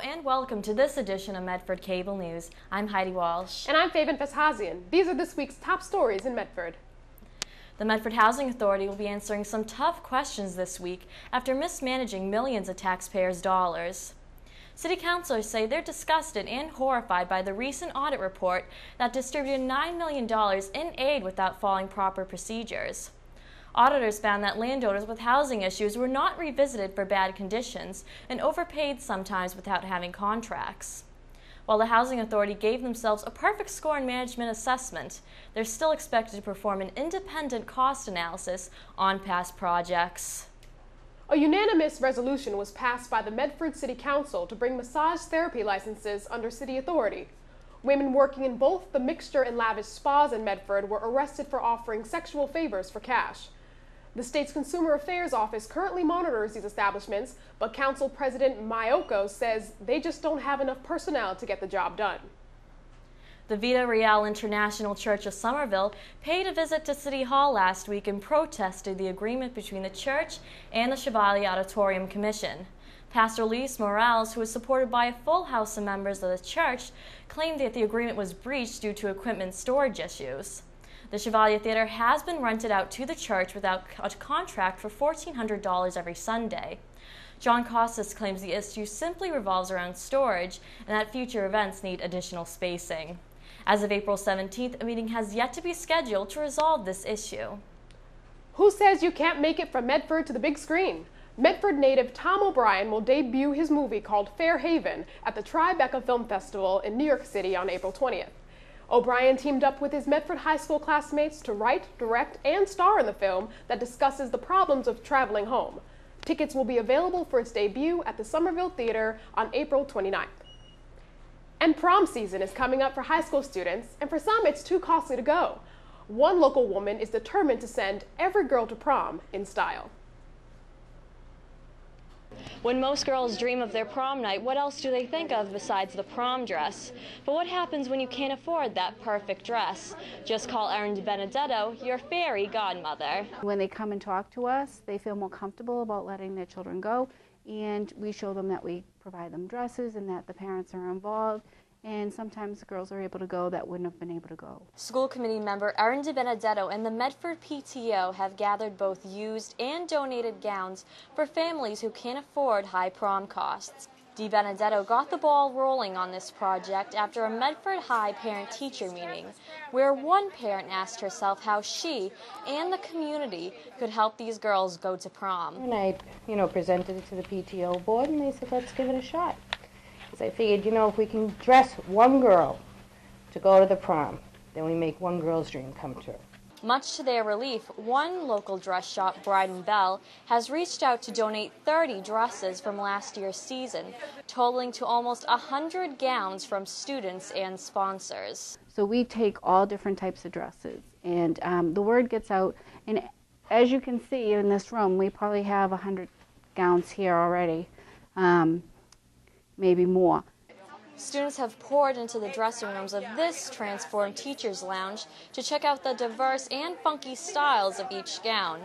and welcome to this edition of Medford Cable News. I'm Heidi Walsh. And I'm Faven Veshazian. These are this week's top stories in Medford. The Medford Housing Authority will be answering some tough questions this week after mismanaging millions of taxpayers' dollars. City councilors say they're disgusted and horrified by the recent audit report that distributed $9 million in aid without following proper procedures. Auditors found that landowners with housing issues were not revisited for bad conditions and overpaid sometimes without having contracts. While the Housing Authority gave themselves a perfect score in management assessment, they're still expected to perform an independent cost analysis on past projects. A unanimous resolution was passed by the Medford City Council to bring massage therapy licenses under city authority. Women working in both the mixture and lavish spas in Medford were arrested for offering sexual favors for cash. The state's Consumer Affairs Office currently monitors these establishments, but Council President Mayoko says they just don't have enough personnel to get the job done. The Vita Real International Church of Somerville paid a visit to City Hall last week and protested the agreement between the church and the Chevalier Auditorium Commission. Pastor Luis Morales, who is supported by a full house of members of the church, claimed that the agreement was breached due to equipment storage issues. The Chevalier Theater has been rented out to the church without a contract for $1,400 every Sunday. John Costas claims the issue simply revolves around storage and that future events need additional spacing. As of April 17th, a meeting has yet to be scheduled to resolve this issue. Who says you can't make it from Medford to the big screen? Medford native Tom O'Brien will debut his movie called Fair Haven at the Tribeca Film Festival in New York City on April 20th. O'Brien teamed up with his Medford High School classmates to write, direct, and star in the film that discusses the problems of traveling home. Tickets will be available for its debut at the Somerville Theater on April 29th. And prom season is coming up for high school students, and for some it's too costly to go. One local woman is determined to send every girl to prom in style. When most girls dream of their prom night, what else do they think of besides the prom dress? But what happens when you can't afford that perfect dress? Just call Erin DiBenedetto, your fairy godmother. When they come and talk to us, they feel more comfortable about letting their children go, and we show them that we provide them dresses and that the parents are involved. And sometimes girls are able to go that wouldn't have been able to go. School committee member Erin DiBenedetto and the Medford PTO have gathered both used and donated gowns for families who can't afford high prom costs. DiBenedetto got the ball rolling on this project after a Medford High parent-teacher meeting, where one parent asked herself how she and the community could help these girls go to prom. And I, presented it to the PTO board, and they said, let's give it a shot. I figured, if we can dress one girl to go to the prom, then we make one girl's dream come true. Much to their relief, one local dress shop, Bride and Belle, has reached out to donate 30 dresses from last year's season, totaling to almost 100 gowns from students and sponsors. So we take all different types of dresses, and the word gets out. And as you can see in this room, we probably have 100 gowns here already. Maybe more. Students have poured into the dressing rooms of this transformed teacher's lounge to check out the diverse and funky styles of each gown.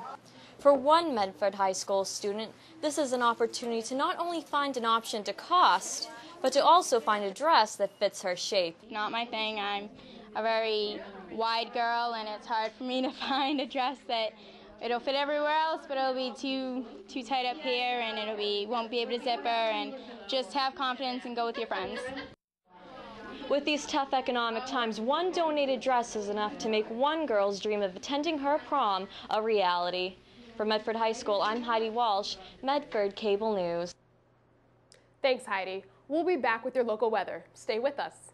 For one Medford High School student, this is an opportunity to not only find an option to cost, but to also find a dress that fits her shape. Not my thing. I'm a very wide girl, and it's hard for me to find a dress that it'll fit everywhere else, but it'll be too tight up here, and won't be able to zipper, and just have confidence and go with your friends. With these tough economic times, one donated dress is enough to make one girl's dream of attending her prom a reality. For Medford High School, I'm Heidi Walsh, Medford Cable News. Thanks, Heidi. We'll be back with your local weather. Stay with us.